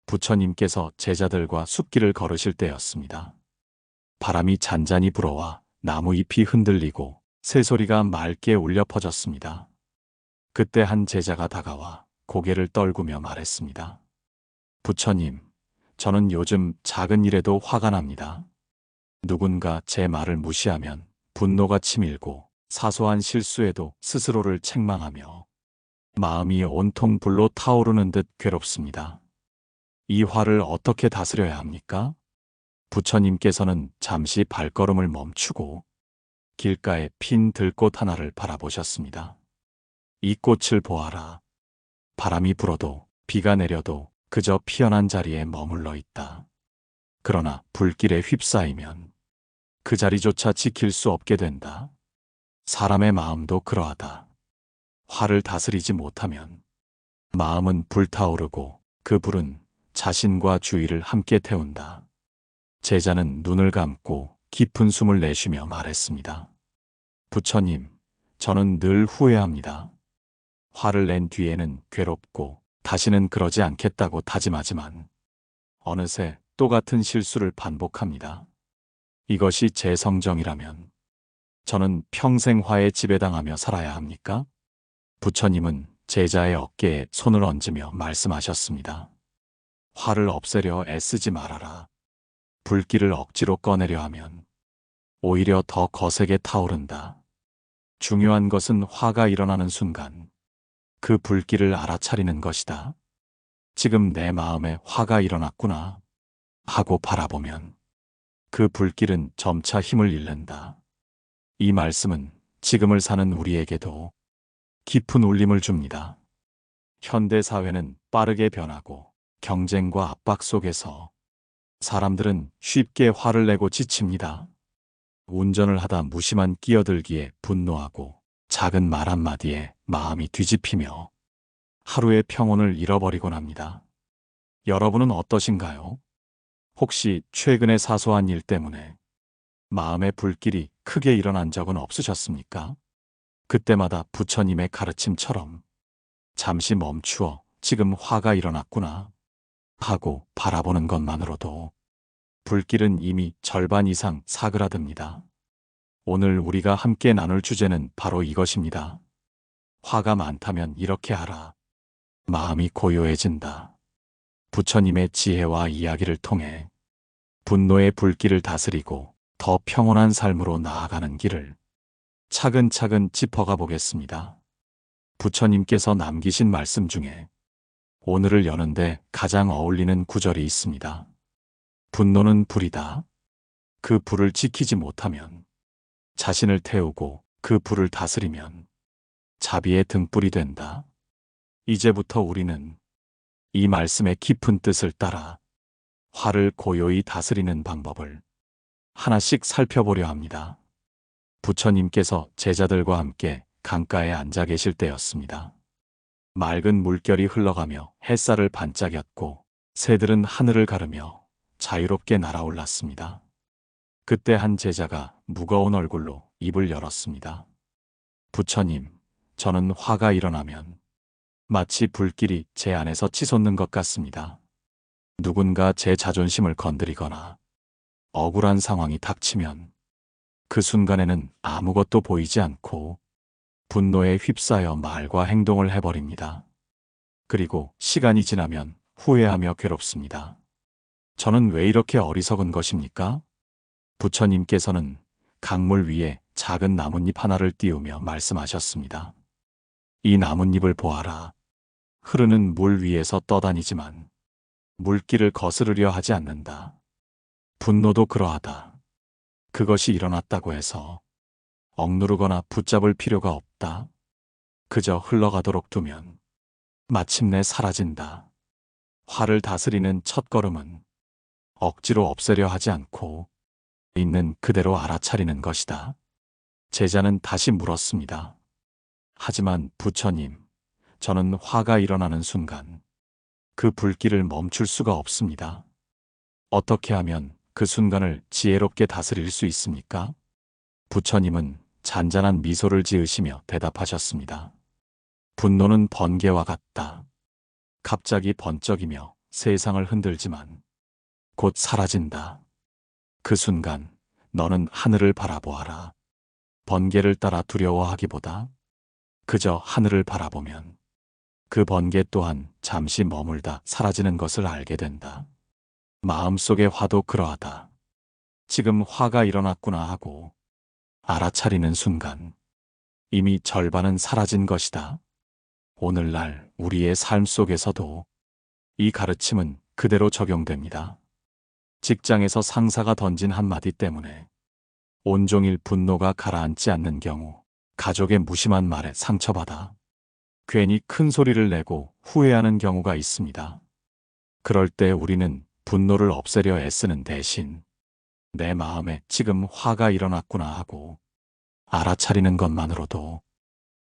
부처님께서 제자들과 숲길을 걸으실 때였습니다. 바람이 잔잔히 불어와 나무 잎이 흔들리고 새소리가 맑게 울려 퍼졌습니다. 그때 한 제자가 다가와 고개를 떨구며 말했습니다. 부처님, 저는 요즘 작은 일에도 화가 납니다. 누군가 제 말을 무시하면 분노가 치밀고 사소한 실수에도 스스로를 책망하며 마음이 온통 불로 타오르는 듯 괴롭습니다. 이 화를 어떻게 다스려야 합니까? 부처님께서는 잠시 발걸음을 멈추고 길가에 핀 들꽃 하나를 바라보셨습니다. 이 꽃을 보아라. 바람이 불어도 비가 내려도 그저 피어난 자리에 머물러 있다. 그러나 불길에 휩싸이면 그 자리조차 지킬 수 없게 된다. 사람의 마음도 그러하다. 화를 다스리지 못하면 마음은 불타오르고 그 불은 자신과 주위를 함께 태운다. 제자는 눈을 감고 깊은 숨을 내쉬며 말했습니다. 부처님, 저는 늘 후회합니다. 화를 낸 뒤에는 괴롭고 다시는 그러지 않겠다고 다짐하지만 어느새 똑같은 실수를 반복합니다. 이것이 제 성정이라면 저는 평생 화에 지배당하며 살아야 합니까? 부처님은 제자의 어깨에 손을 얹으며 말씀하셨습니다. 화를 없애려 애쓰지 말아라. 불길을 억지로 꺼내려 하면 오히려 더 거세게 타오른다. 중요한 것은 화가 일어나는 순간 그 불길을 알아차리는 것이다. 지금 내 마음에 화가 일어났구나 하고 바라보면 그 불길은 점차 힘을 잃는다. 이 말씀은 지금을 사는 우리에게도 깊은 울림을 줍니다. 현대 사회는 빠르게 변하고 경쟁과 압박 속에서 사람들은 쉽게 화를 내고 지칩니다. 운전을 하다 무심한 끼어들기에 분노하고 작은 말 한마디에 마음이 뒤집히며 하루의 평온을 잃어버리곤 합니다. 여러분은 어떠신가요? 혹시 최근의 사소한 일 때문에 마음의 불길이 크게 일어난 적은 없으셨습니까? 그때마다 부처님의 가르침처럼 잠시 멈추어 지금 화가 일어났구나 하고 바라보는 것만으로도 불길은 이미 절반 이상 사그라듭니다. 오늘 우리가 함께 나눌 주제는 바로 이것입니다. 화가 많다면 이렇게 하라. 마음이 고요해진다. 부처님의 지혜와 이야기를 통해 분노의 불길을 다스리고 더 평온한 삶으로 나아가는 길을 차근차근 짚어가 보겠습니다. 부처님께서 남기신 말씀 중에 오늘을 여는데 가장 어울리는 구절이 있습니다. 분노는 불이다. 그 불을 지키지 못하면 자신을 태우고 그 불을 다스리면 자비의 등불이 된다. 이제부터 우리는 이 말씀의 깊은 뜻을 따라 화를 고요히 다스리는 방법을 하나씩 살펴보려 합니다. 부처님께서 제자들과 함께 강가에 앉아 계실 때였습니다. 맑은 물결이 흘러가며 햇살을 반짝였고 새들은 하늘을 가르며 자유롭게 날아올랐습니다. 그때 한 제자가 무거운 얼굴로 입을 열었습니다. 부처님, 저는 화가 일어나면 마치 불길이 제 안에서 치솟는 것 같습니다. 누군가 제 자존심을 건드리거나 억울한 상황이 닥치면 그 순간에는 아무것도 보이지 않고 분노에 휩싸여 말과 행동을 해버립니다. 그리고 시간이 지나면 후회하며 괴롭습니다. 저는 왜 이렇게 어리석은 것입니까? 부처님께서는 강물 위에 작은 나뭇잎 하나를 띄우며 말씀하셨습니다. 이 나뭇잎을 보아라. 흐르는 물 위에서 떠다니지만 물길을 거스르려 하지 않는다. 분노도 그러하다. 그것이 일어났다고 해서 억누르거나 붙잡을 필요가 없다. 그저 흘러가도록 두면 마침내 사라진다. 화를 다스리는 첫걸음은 억지로 없애려 하지 않고 있는 그대로 알아차리는 것이다. 제자는 다시 물었습니다. 하지만 부처님, 저는 화가 일어나는 순간 그 불길을 멈출 수가 없습니다. 어떻게 하면 그 순간을 지혜롭게 다스릴 수 있습니까? 부처님은 잔잔한 미소를 지으시며 대답하셨습니다. 분노는 번개와 같다. 갑자기 번쩍이며 세상을 흔들지만 곧 사라진다. 그 순간 너는 하늘을 바라보아라. 번개를 따라 두려워하기보다 그저 하늘을 바라보면 그 번개 또한 잠시 머물다 사라지는 것을 알게 된다. 마음속의 화도 그러하다. 지금 화가 일어났구나 하고 알아차리는 순간 이미 절반은 사라진 것이다. 오늘날 우리의 삶 속에서도 이 가르침은 그대로 적용됩니다. 직장에서 상사가 던진 한마디 때문에 온종일 분노가 가라앉지 않는 경우, 가족의 무심한 말에 상처받아 괜히 큰 소리를 내고 후회하는 경우가 있습니다. 그럴 때 우리는 분노를 없애려 애쓰는 대신 내 마음에 지금 화가 일어났구나 하고 알아차리는 것만으로도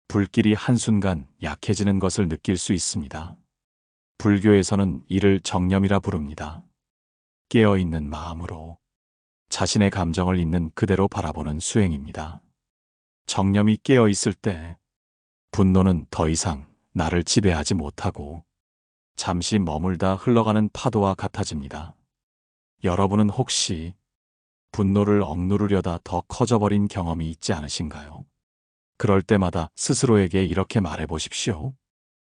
불길이 한순간 약해지는 것을 느낄 수 있습니다. 불교에서는 이를 정념이라 부릅니다. 깨어있는 마음으로 자신의 감정을 있는 그대로 바라보는 수행입니다. 정념이 깨어있을 때 분노는 더 이상 나를 지배하지 못하고 잠시 머물다 흘러가는 파도와 같아집니다. 여러분은 혹시 분노를 억누르려다 더 커져버린 경험이 있지 않으신가요? 그럴 때마다 스스로에게 이렇게 말해보십시오.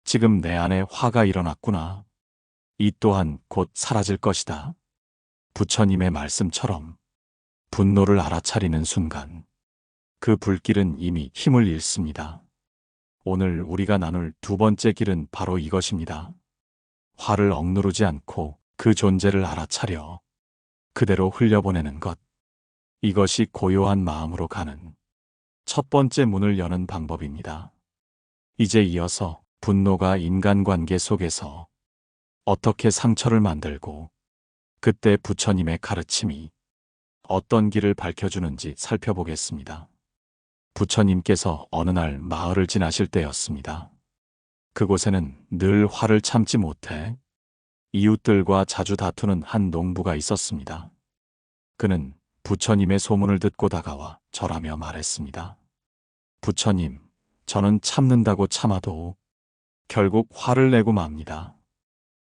지금 내 안에 화가 일어났구나. 이 또한 곧 사라질 것이다. 부처님의 말씀처럼 분노를 알아차리는 순간 그 불길은 이미 힘을 잃습니다. 오늘 우리가 나눌 두 번째 길은 바로 이것입니다. 화를 억누르지 않고 그 존재를 알아차려 그대로 흘려보내는 것. 이것이 고요한 마음으로 가는 첫 번째 문을 여는 방법입니다. 이제 이어서 분노가 인간관계 속에서 어떻게 상처를 만들고 그때 부처님의 가르침이 어떤 길을 밝혀주는지 살펴보겠습니다. 부처님께서 어느 날 마을을 지나실 때였습니다. 그곳에는 늘 화를 참지 못해 이웃들과 자주 다투는 한 농부가 있었습니다. 그는 부처님의 소문을 듣고 다가와 절하며 말했습니다. 부처님, 저는 참는다고 참아도 결국 화를 내고 맙니다.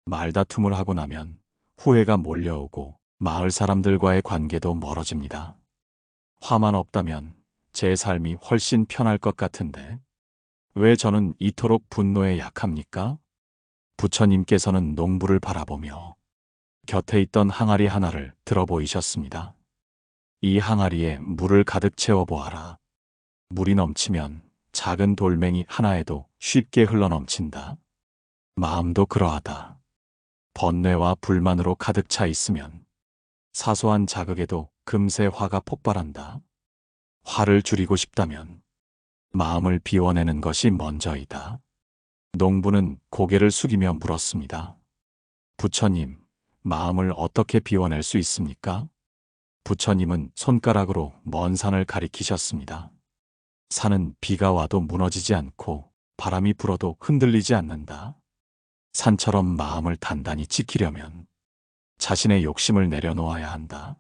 말다툼을 하고 나면 후회가 몰려오고 마을 사람들과의 관계도 멀어집니다. 화만 없다면 제 삶이 훨씬 편할 것 같은데 왜 저는 이토록 분노에 약합니까? 부처님께서는 농부를 바라보며 곁에 있던 항아리 하나를 들어 보이셨습니다. 이 항아리에 물을 가득 채워보아라. 물이 넘치면 작은 돌멩이 하나에도 쉽게 흘러넘친다. 마음도 그러하다. 번뇌와 불만으로 가득 차 있으면 사소한 자극에도 금세 화가 폭발한다. 화를 줄이고 싶다면 마음을 비워내는 것이 먼저이다. 농부는 고개를 숙이며 물었습니다. 부처님, 마음을 어떻게 비워낼 수 있습니까? 부처님은 손가락으로 먼 산을 가리키셨습니다. 산은 비가 와도 무너지지 않고 바람이 불어도 흔들리지 않는다. 산처럼 마음을 단단히 지키려면 자신의 욕심을 내려놓아야 한다.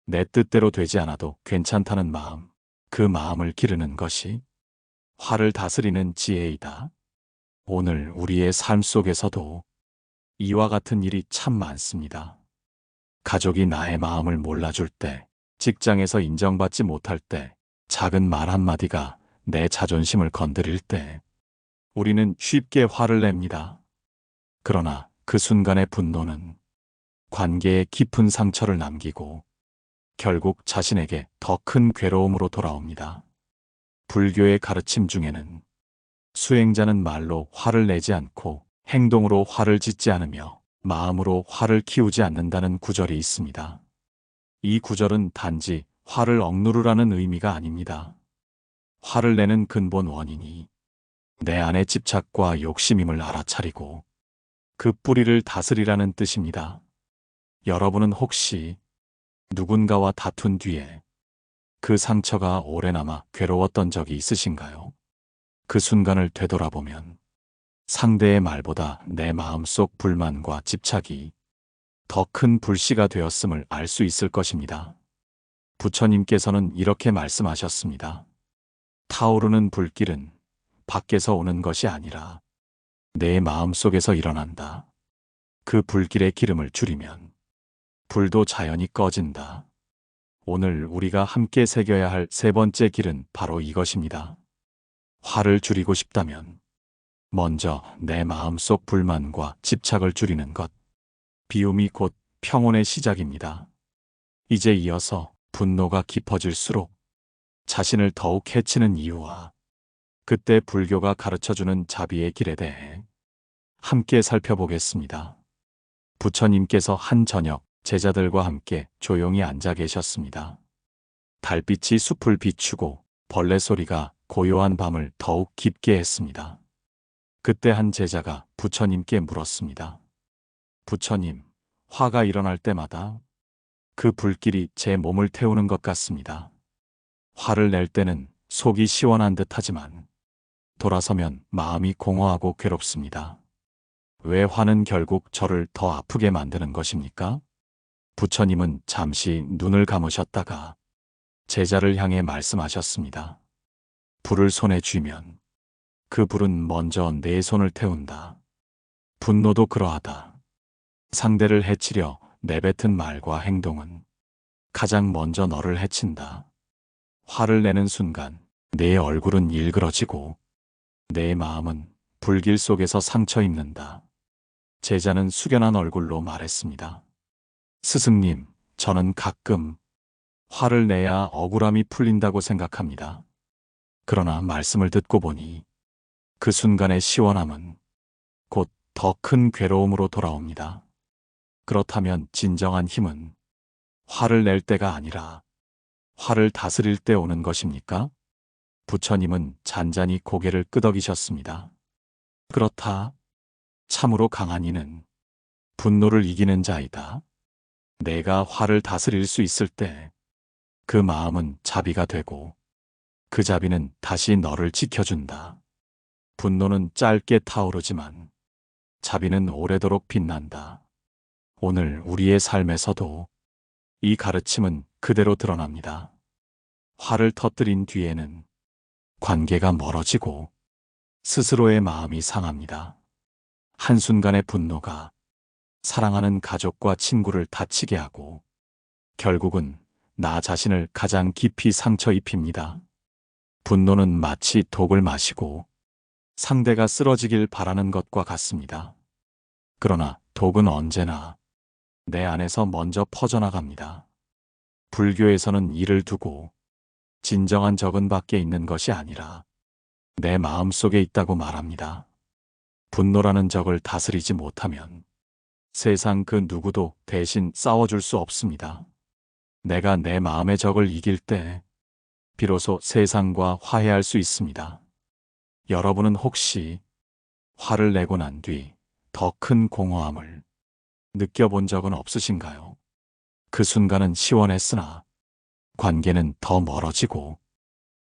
내 뜻대로 되지 않아도 괜찮다는 마음, 그 마음을 기르는 것이 화를 다스리는 지혜이다. 오늘 우리의 삶 속에서도 이와 같은 일이 참 많습니다. 가족이 나의 마음을 몰라줄 때, 직장에서 인정받지 못할 때, 작은 말 한마디가 내 자존심을 건드릴 때, 우리는 쉽게 화를 냅니다. 그러나 그 순간의 분노는 관계에 깊은 상처를 남기고 결국 자신에게 더 큰 괴로움으로 돌아옵니다. 불교의 가르침 중에는 수행자는 말로 화를 내지 않고 행동으로 화를 짓지 않으며 마음으로 화를 키우지 않는다는 구절이 있습니다. 이 구절은 단지 화를 억누르라는 의미가 아닙니다. 화를 내는 근본 원인이 내 안의 집착과 욕심임을 알아차리고 그 뿌리를 다스리라는 뜻입니다. 여러분은 혹시 누군가와 다툰 뒤에 그 상처가 오래 남아 괴로웠던 적이 있으신가요? 그 순간을 되돌아보면 상대의 말보다 내 마음속 불만과 집착이 더 큰 불씨가 되었음을 알 수 있을 것입니다. 부처님께서는 이렇게 말씀하셨습니다. 타오르는 불길은 밖에서 오는 것이 아니라 내 마음속에서 일어난다. 그 불길의 기름을 줄이면 불도 자연히 꺼진다. 오늘 우리가 함께 새겨야 할 세 번째 길은 바로 이것입니다. 화를 줄이고 싶다면 먼저 내 마음속 불만과 집착을 줄이는 것. 비움이 곧 평온의 시작입니다. 이제 이어서 분노가 깊어질수록 자신을 더욱 해치는 이유와 그때 불교가 가르쳐주는 자비의 길에 대해 함께 살펴보겠습니다. 부처님께서 한 저녁 제자들과 함께 조용히 앉아 계셨습니다. 달빛이 숲을 비추고 벌레 소리가 고요한 밤을 더욱 깊게 했습니다. 그때 한 제자가 부처님께 물었습니다. 부처님, 화가 일어날 때마다 그 불길이 제 몸을 태우는 것 같습니다. 화를 낼 때는 속이 시원한 듯하지만 돌아서면 마음이 공허하고 괴롭습니다. 왜 화는 결국 저를 더 아프게 만드는 것입니까? 부처님은 잠시 눈을 감으셨다가 제자를 향해 말씀하셨습니다. 불을 손에 쥐면 그 불은 먼저 내 손을 태운다. 분노도 그러하다. 상대를 해치려 내뱉은 말과 행동은 가장 먼저 너를 해친다. 화를 내는 순간 내 얼굴은 일그러지고 내 마음은 불길 속에서 상처 입는다. 제자는 숙연한 얼굴로 말했습니다. 스승님, 저는 가끔 화를 내야 억울함이 풀린다고 생각합니다. 그러나 말씀을 듣고 보니 그 순간의 시원함은 곧 더 큰 괴로움으로 돌아옵니다. 그렇다면 진정한 힘은 화를 낼 때가 아니라 화를 다스릴 때 오는 것입니까? 부처님은 잔잔히 고개를 끄덕이셨습니다. 그렇다. 참으로 강한 이는 분노를 이기는 자이다. 내가 화를 다스릴 수 있을 때 그 마음은 자비가 되고 그 자비는 다시 너를 지켜준다. 분노는 짧게 타오르지만 자비는 오래도록 빛난다. 오늘 우리의 삶에서도 이 가르침은 그대로 드러납니다. 화를 터뜨린 뒤에는 관계가 멀어지고 스스로의 마음이 상합니다. 한순간의 분노가 사랑하는 가족과 친구를 다치게 하고 결국은 나 자신을 가장 깊이 상처 입힙니다. 분노는 마치 독을 마시고 상대가 쓰러지길 바라는 것과 같습니다. 그러나 독은 언제나 내 안에서 먼저 퍼져나갑니다. 불교에서는 이를 두고 진정한 적은 밖에 있는 것이 아니라 내 마음 속에 있다고 말합니다. 분노라는 적을 다스리지 못하면 세상 그 누구도 대신 싸워줄 수 없습니다. 내가 내 마음의 적을 이길 때 비로소 세상과 화해할 수 있습니다. 여러분은 혹시 화를 내고 난 뒤 더 큰 공허함을 느껴본 적은 없으신가요? 그 순간은 시원했으나 관계는 더 멀어지고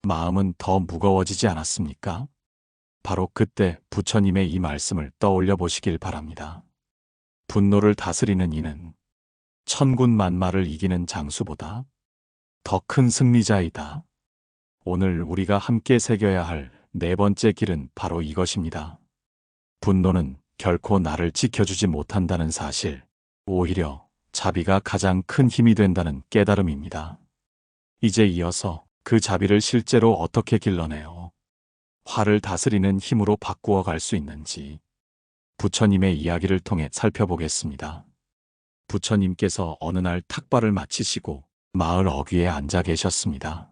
마음은 더 무거워지지 않았습니까? 바로 그때 부처님의 이 말씀을 떠올려 보시길 바랍니다. 분노를 다스리는 이는 천군만마를 이기는 장수보다 더 큰 승리자이다. 오늘 우리가 함께 새겨야 할 네 번째 길은 바로 이것입니다. 분노는 결코 나를 지켜주지 못한다는 사실, 오히려 자비가 가장 큰 힘이 된다는 깨달음입니다. 이제 이어서 그 자비를 실제로 어떻게 길러내어 화를 다스리는 힘으로 바꾸어 갈 수 있는지 부처님의 이야기를 통해 살펴보겠습니다. 부처님께서 어느 날 탁발을 마치시고 마을 어귀에 앉아 계셨습니다.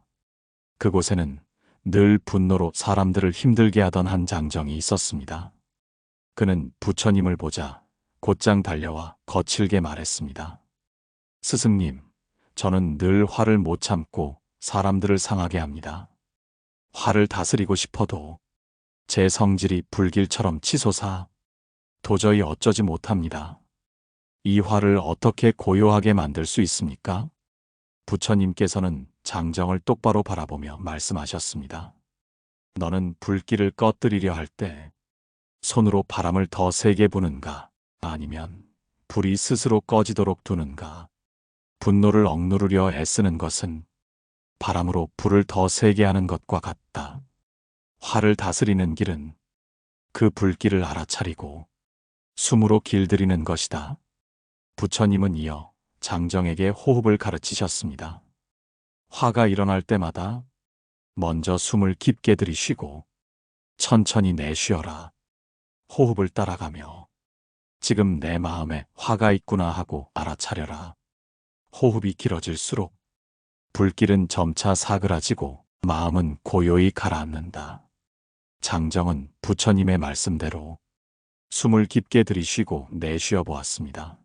그곳에는 늘 분노로 사람들을 힘들게 하던 한 장정이 있었습니다. 그는 부처님을 보자 곧장 달려와 거칠게 말했습니다. 스승님, 저는 늘 화를 못 참고 사람들을 상하게 합니다. 화를 다스리고 싶어도 제 성질이 불길처럼 치솟아 도저히 어쩌지 못합니다. 이 화를 어떻게 고요하게 만들 수 있습니까? 부처님께서는 장정을 똑바로 바라보며 말씀하셨습니다. 너는 불길을 꺼뜨리려 할 때 손으로 바람을 더 세게 부는가? 아니면 불이 스스로 꺼지도록 두는가? 분노를 억누르려 애쓰는 것은 바람으로 불을 더 세게 하는 것과 같다. 화를 다스리는 길은 그 불길을 알아차리고 숨으로 길들이는 것이다. 부처님은 이어 장정에게 호흡을 가르치셨습니다. 화가 일어날 때마다 먼저 숨을 깊게 들이쉬고 천천히 내쉬어라. 호흡을 따라가며 지금 내 마음에 화가 있구나 하고 알아차려라. 호흡이 길어질수록 불길은 점차 사그라지고 마음은 고요히 가라앉는다. 장정은 부처님의 말씀대로 숨을 깊게 들이쉬고 내쉬어 보았습니다.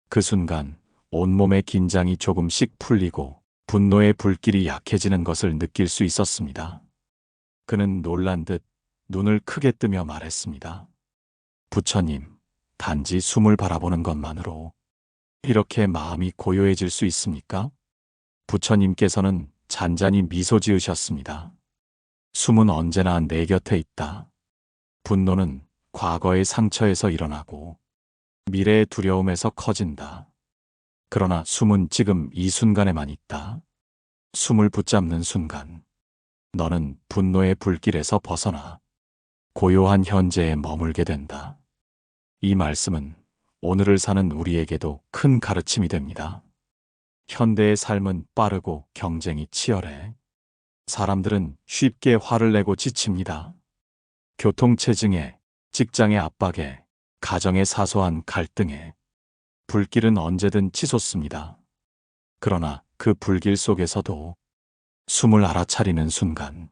그 순간 온몸의 긴장이 조금씩 풀리고 분노의 불길이 약해지는 것을 느낄 수 있었습니다. 그는 놀란 듯 눈을 크게 뜨며 말했습니다. 부처님, 단지 숨을 바라보는 것만으로 이렇게 마음이 고요해질 수 있습니까? 부처님께서는 잔잔히 미소 지으셨습니다. 숨은 언제나 내 곁에 있다. 분노는 과거의 상처에서 일어나고 미래의 두려움에서 커진다. 그러나 숨은 지금 이 순간에만 있다. 숨을 붙잡는 순간, 너는 분노의 불길에서 벗어나 고요한 현재에 머물게 된다. 이 말씀은 오늘을 사는 우리에게도 큰 가르침이 됩니다. 현대의 삶은 빠르고 경쟁이 치열해. 사람들은 쉽게 화를 내고 지칩니다. 교통체증에, 직장의 압박에, 가정의 사소한 갈등에 불길은 언제든 치솟습니다. 그러나 그 불길 속에서도 숨을 알아차리는 순간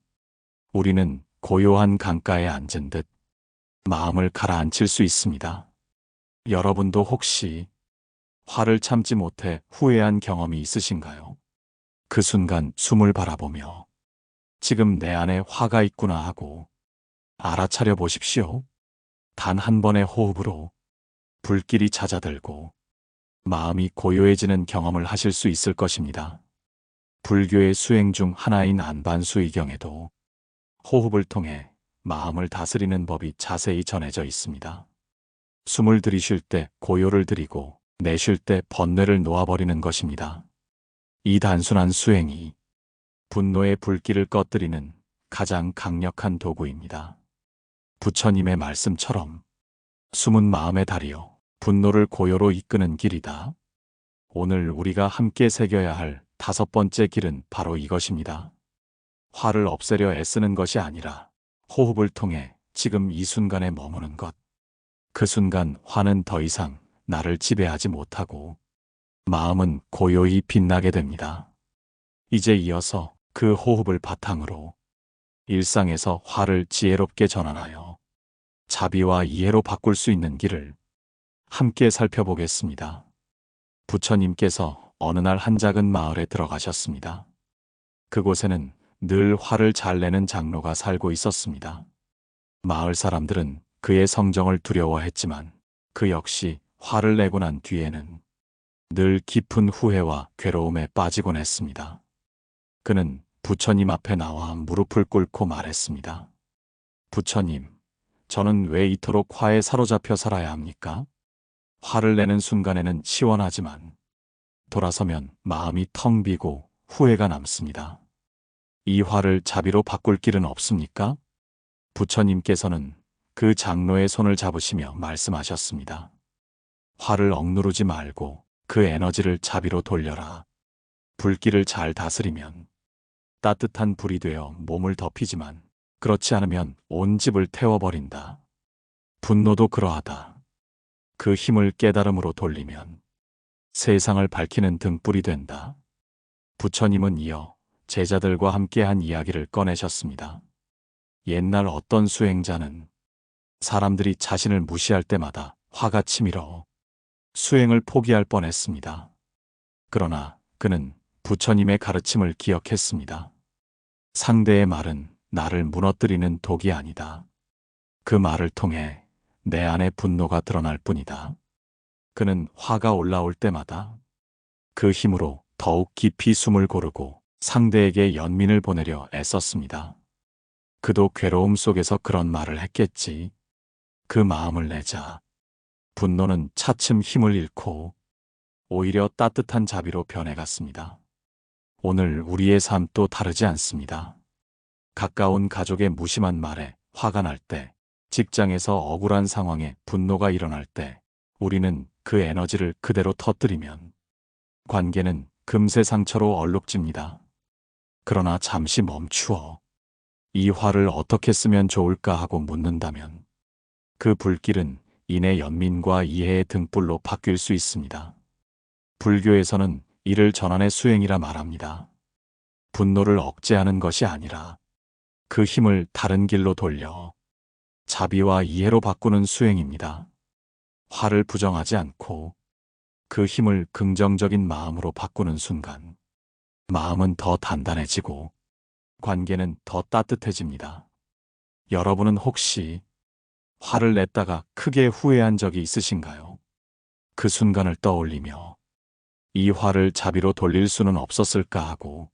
우리는 고요한 강가에 앉은 듯 마음을 가라앉힐 수 있습니다. 여러분도 혹시 화를 참지 못해 후회한 경험이 있으신가요? 그 순간 숨을 바라보며 지금 내 안에 화가 있구나 하고 알아차려 보십시오. 단 한 번의 호흡으로 불길이 잦아들고 마음이 고요해지는 경험을 하실 수 있을 것입니다. 불교의 수행 중 하나인 안반수의경에도 호흡을 통해 마음을 다스리는 법이 자세히 전해져 있습니다. 숨을 들이쉴 때 고요를 들이고 내쉴 때 번뇌를 놓아버리는 것입니다. 이 단순한 수행이 분노의 불길을 꺼뜨리는 가장 강력한 도구입니다. 부처님의 말씀처럼 숨은 마음의 다리요, 분노를 고요로 이끄는 길이다. 오늘 우리가 함께 새겨야 할 5번째 길은 바로 이것입니다. 화를 없애려 애쓰는 것이 아니라 호흡을 통해 지금 이 순간에 머무는 것. 그 순간 화는 더 이상 나를 지배하지 못하고 마음은 고요히 빛나게 됩니다. 이제 이어서 그 호흡을 바탕으로 일상에서 화를 지혜롭게 전환하여 자비와 이해로 바꿀 수 있는 길을 함께 살펴보겠습니다. 부처님께서 어느 날 한 작은 마을에 들어가셨습니다. 그곳에는 늘 화를 잘 내는 장로가 살고 있었습니다. 마을 사람들은 그의 성정을 두려워했지만 그 역시 화를 내고 난 뒤에는 늘 깊은 후회와 괴로움에 빠지곤 했습니다. 그는 부처님 앞에 나와 무릎을 꿇고 말했습니다. 부처님, 저는 왜 이토록 화에 사로잡혀 살아야 합니까? 화를 내는 순간에는 시원하지만 돌아서면 마음이 텅 비고 후회가 남습니다. 이 화를 자비로 바꿀 길은 없습니까? 부처님께서는 그 장로의 손을 잡으시며 말씀하셨습니다. 화를 억누르지 말고 그 에너지를 자비로 돌려라. 불길을 잘 다스리면 따뜻한 불이 되어 몸을 덮이지만 그렇지 않으면 온 집을 태워버린다. 분노도 그러하다. 그 힘을 깨달음으로 돌리면 세상을 밝히는 등불이 된다. 부처님은 이어 제자들과 함께한 이야기를 꺼내셨습니다. 옛날 어떤 수행자는 사람들이 자신을 무시할 때마다 화가 치밀어 수행을 포기할 뻔했습니다. 그러나 그는 부처님의 가르침을 기억했습니다. 상대의 말은 나를 무너뜨리는 독이 아니다. 그 말을 통해 내 안의 분노가 드러날 뿐이다. 그는 화가 올라올 때마다 그 힘으로 더욱 깊이 숨을 고르고 상대에게 연민을 보내려 애썼습니다. 그도 괴로움 속에서 그런 말을 했겠지. 그 마음을 내자 분노는 차츰 힘을 잃고 오히려 따뜻한 자비로 변해갔습니다. 오늘 우리의 삶도 다르지 않습니다. 가까운 가족의 무심한 말에 화가 날 때 직장에서 억울한 상황에 분노가 일어날 때 우리는 그 에너지를 그대로 터뜨리면 관계는 금세 상처로 얼룩집니다. 그러나 잠시 멈추어 이 화를 어떻게 쓰면 좋을까 하고 묻는다면 그 불길은 인의 연민과 이해의 등불로 바뀔 수 있습니다. 불교에서는 이를 전환의 수행이라 말합니다. 분노를 억제하는 것이 아니라 그 힘을 다른 길로 돌려 자비와 이해로 바꾸는 수행입니다. 화를 부정하지 않고 그 힘을 긍정적인 마음으로 바꾸는 순간 마음은 더 단단해지고 관계는 더 따뜻해집니다. 여러분은 혹시 화를 냈다가 크게 후회한 적이 있으신가요? 그 순간을 떠올리며 이 화를 자비로 돌릴 수는 없었을까 하고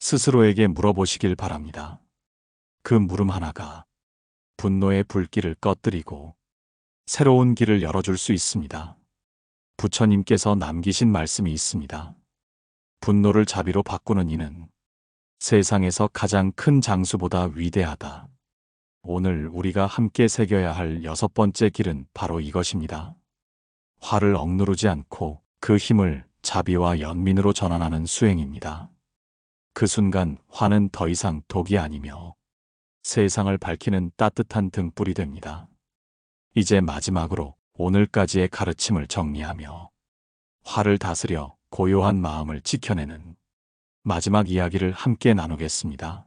스스로에게 물어보시길 바랍니다. 그 물음 하나가 분노의 불길을 꺼뜨리고 새로운 길을 열어줄 수 있습니다. 부처님께서 남기신 말씀이 있습니다. 분노를 자비로 바꾸는 이는 세상에서 가장 큰 장수보다 위대하다. 오늘 우리가 함께 새겨야 할 6번째 길은 바로 이것입니다. 화를 억누르지 않고 그 힘을 자비와 연민으로 전환하는 수행입니다. 그 순간 화는 더 이상 독이 아니며 세상을 밝히는 따뜻한 등불이 됩니다. 이제 마지막으로 오늘까지의 가르침을 정리하며 화를 다스려 고요한 마음을 지켜내는 마지막 이야기를 함께 나누겠습니다.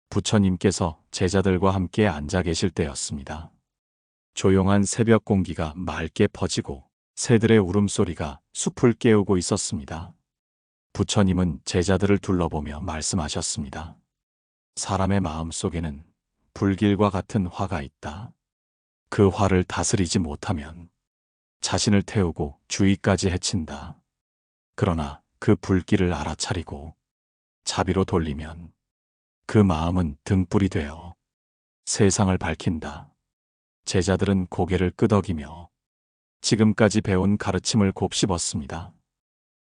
부처님께서 제자들과 함께 앉아 계실 때였습니다. 조용한 새벽 공기가 맑게 퍼지고 새들의 울음소리가 숲을 깨우고 있었습니다. 부처님은 제자들을 둘러보며 말씀하셨습니다. 사람의 마음 속에는 불길과 같은 화가 있다. 그 화를 다스리지 못하면 자신을 태우고 주위까지 해친다. 그러나 그 불길을 알아차리고 자비로 돌리면 그 마음은 등불이 되어 세상을 밝힌다. 제자들은 고개를 끄덕이며 지금까지 배운 가르침을 곱씹었습니다.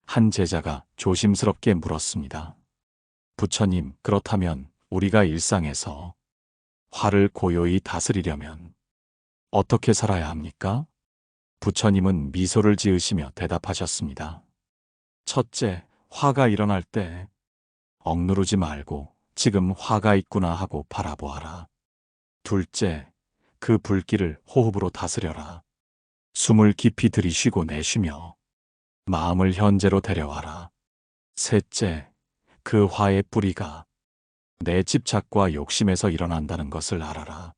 한 제자가 조심스럽게 물었습니다. 부처님, 그렇다면 우리가 일상에서 화를 고요히 다스리려면 어떻게 살아야 합니까? 부처님은 미소를 지으시며 대답하셨습니다. 첫째, 화가 일어날 때 억누르지 말고 지금 화가 있구나 하고 바라보아라. 둘째, 그 불길을 호흡으로 다스려라. 숨을 깊이 들이쉬고 내쉬며 마음을 현재로 데려와라. 셋째, 그 화의 뿌리가 내 집착과 욕심에서 일어난다는 것을 알아라.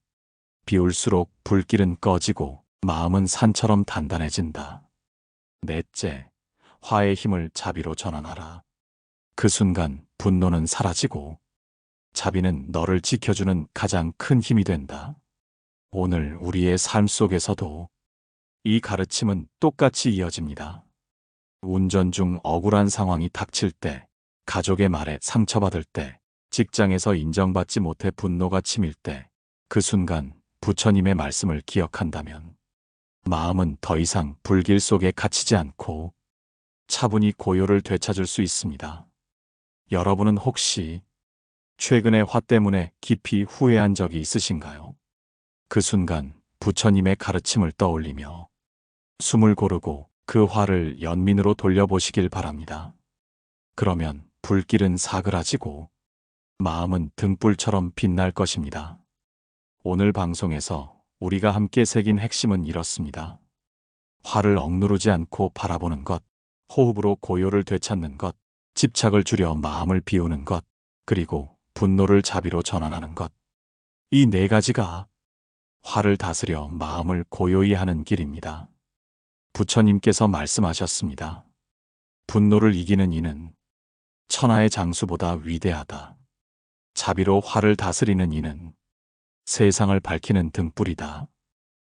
비울수록 불길은 꺼지고 마음은 산처럼 단단해진다. 넷째, 화의 힘을 자비로 전환하라. 그 순간 분노는 사라지고 자비는 너를 지켜주는 가장 큰 힘이 된다. 오늘 우리의 삶 속에서도 이 가르침은 똑같이 이어집니다. 운전 중 억울한 상황이 닥칠 때, 가족의 말에 상처받을 때, 직장에서 인정받지 못해 분노가 치밀 때, 그 순간 부처님의 말씀을 기억한다면 마음은 더 이상 불길 속에 갇히지 않고 차분히 고요를 되찾을 수 있습니다. 여러분은 혹시 최근에 화 때문에 깊이 후회한 적이 있으신가요? 그 순간 부처님의 가르침을 떠올리며 숨을 고르고 그 화를 연민으로 돌려보시길 바랍니다. 그러면 불길은 사그라지고 마음은 등불처럼 빛날 것입니다. 오늘 방송에서 우리가 함께 새긴 핵심은 이렇습니다. 화를 억누르지 않고 바라보는 것, 호흡으로 고요를 되찾는 것, 집착을 줄여 마음을 비우는 것, 그리고 분노를 자비로 전환하는 것. 이 4가지가 화를 다스려 마음을 고요히 하는 길입니다. 부처님께서 말씀하셨습니다. 분노를 이기는 이는 천하의 장수보다 위대하다. 자비로 화를 다스리는 이는 세상을 밝히는 등불이다.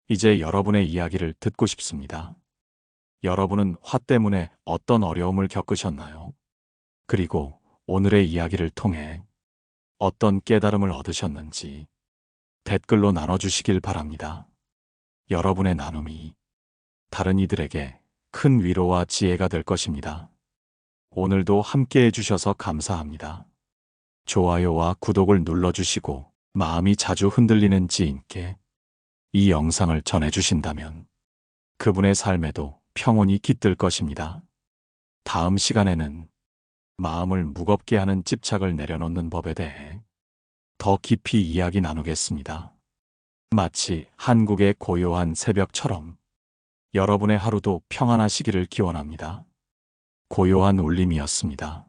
이제 여러분의 이야기를 듣고 싶습니다. 여러분은 화 때문에 어떤 어려움을 겪으셨나요? 그리고 오늘의 이야기를 통해 어떤 깨달음을 얻으셨는지 댓글로 나눠주시길 바랍니다. 여러분의 나눔이 다른 이들에게 큰 위로와 지혜가 될 것입니다. 오늘도 함께 해주셔서 감사합니다. 좋아요와 구독을 눌러주시고 마음이 자주 흔들리는 지인께 이 영상을 전해주신다면 그분의 삶에도 평온이 깃들 것입니다. 다음 시간에는 마음을 무겁게 하는 집착을 내려놓는 법에 대해 더 깊이 이야기 나누겠습니다. 마치 한국의 고요한 새벽처럼 여러분의 하루도 평안하시기를 기원합니다. 고요한 울림이었습니다.